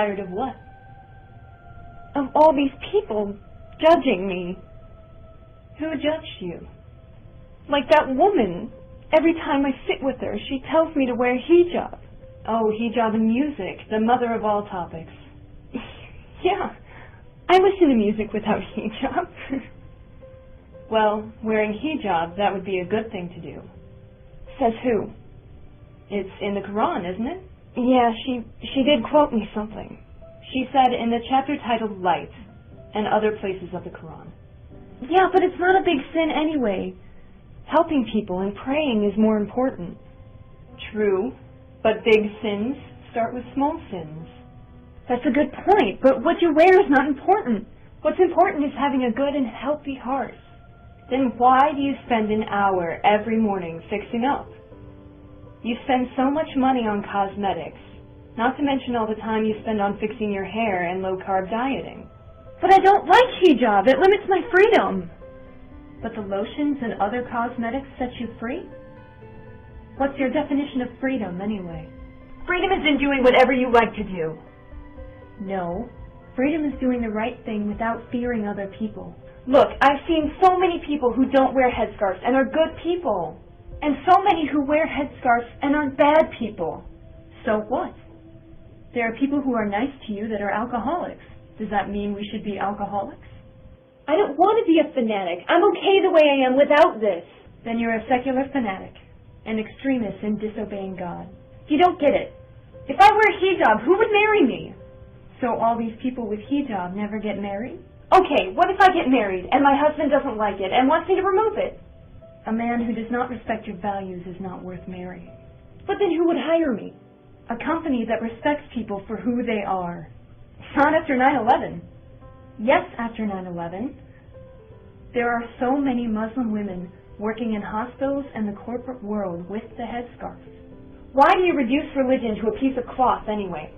Tired of what? Of all these people judging me. Who judged you? Like that woman. Every time I sit with her, she tells me to wear hijab. Oh, hijab and music, the mother of all topics. Yeah, I listen to music without hijab. Well, wearing hijab, that would be a good thing to do. Says who? It's in the Quran, isn't it? Yeah, she did quote me something. She said in the chapter titled Light, and other places of the Quran. Yeah, but it's not a big sin anyway. Helping people and praying is more important. True, but big sins start with small sins. That's a good point, but what you wear is not important. What's important is having a good and healthy heart. Then why do you spend an hour every morning fixing up? You spend so much money on cosmetics, not to mention all the time you spend on fixing your hair and low-carb dieting. But I don't like hijab. It limits my freedom. But the lotions and other cosmetics set you free? What's your definition of freedom, anyway? Freedom is in doing whatever you like to do. No. Freedom is doing the right thing without fearing other people. Look, I've seen so many people who don't wear headscarves and are good people. And so many who wear headscarves and are bad people. So what? There are people who are nice to you that are alcoholics. Does that mean we should be alcoholics? I don't want to be a fanatic. I'm okay the way I am without this. Then you're a secular fanatic, an extremist in disobeying God. You don't get it. If I wear hijab, who would marry me? So all these people with hijab never get married? Okay, what if I get married and my husband doesn't like it and wants me to remove it? A man who does not respect your values is not worth marrying. But then who would hire me? A company that respects people for who they are. Not after 9/11. Yes, after 9/11. There are so many Muslim women working in hospitals and the corporate world with the headscarf. Why do you reduce religion to a piece of cloth anyway?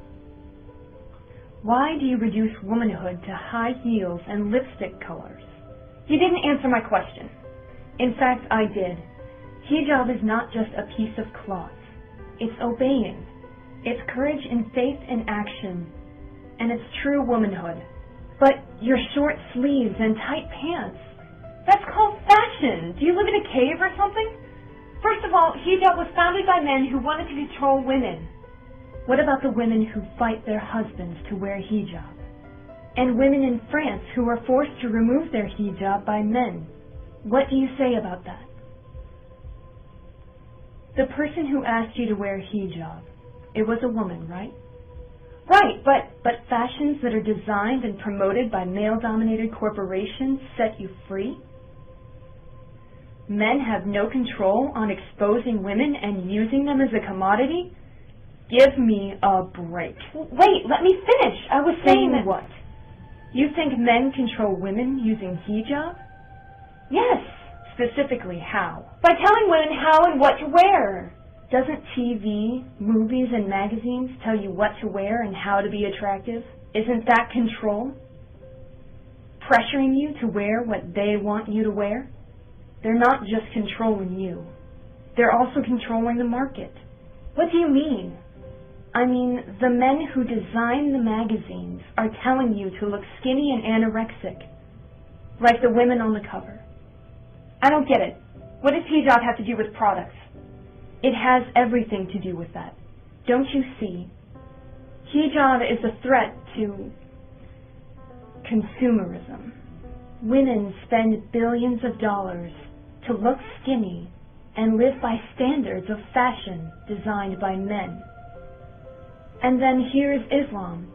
Why do you reduce womanhood to high heels and lipstick colors? You didn't answer my question. In fact, I did. Hijab is not just a piece of cloth. It's obeying. It's courage in faith and action. And it's true womanhood. But your short sleeves and tight pants, that's called fashion. Do you live in a cave or something? First of all, hijab was founded by men who wanted to control women. What about the women who fight their husbands to wear hijab? And women in France who are forced to remove their hijab by men? What do you say about that? The person who asked you to wear hijab, it was a woman, right? Right, But fashions that are designed and promoted by male-dominated corporations set you free? Men have no control on exposing women and using them as a commodity? Give me a break. Wait, let me finish. I was saying that... what? You think men control women using hijab? Yes. Specifically, how? By telling women how and what to wear. Doesn't TV, movies, and magazines tell you what to wear and how to be attractive? Isn't that control? Pressuring you to wear what they want you to wear? They're not just controlling you. They're also controlling the market. What do you mean? I mean, the men who design the magazines are telling you to look skinny and anorexic, like the women on the cover. I don't get it. What does hijab have to do with products? It has everything to do with that. Don't you see? Hijab is a threat to consumerism. Women spend billions of dollars to look skinny and live by standards of fashion designed by men. And then here's Islam,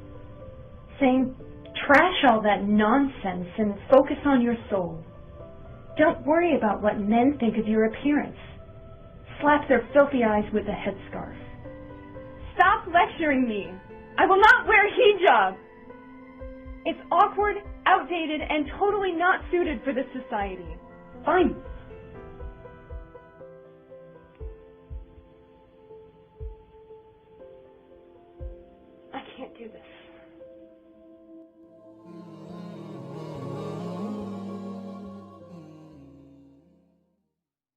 saying, trash all that nonsense and focus on your soul. Don't worry about what men think of your appearance. Slap their filthy eyes with a headscarf. Stop lecturing me. I will not wear hijab. It's awkward, outdated, and totally not suited for this society. Fine.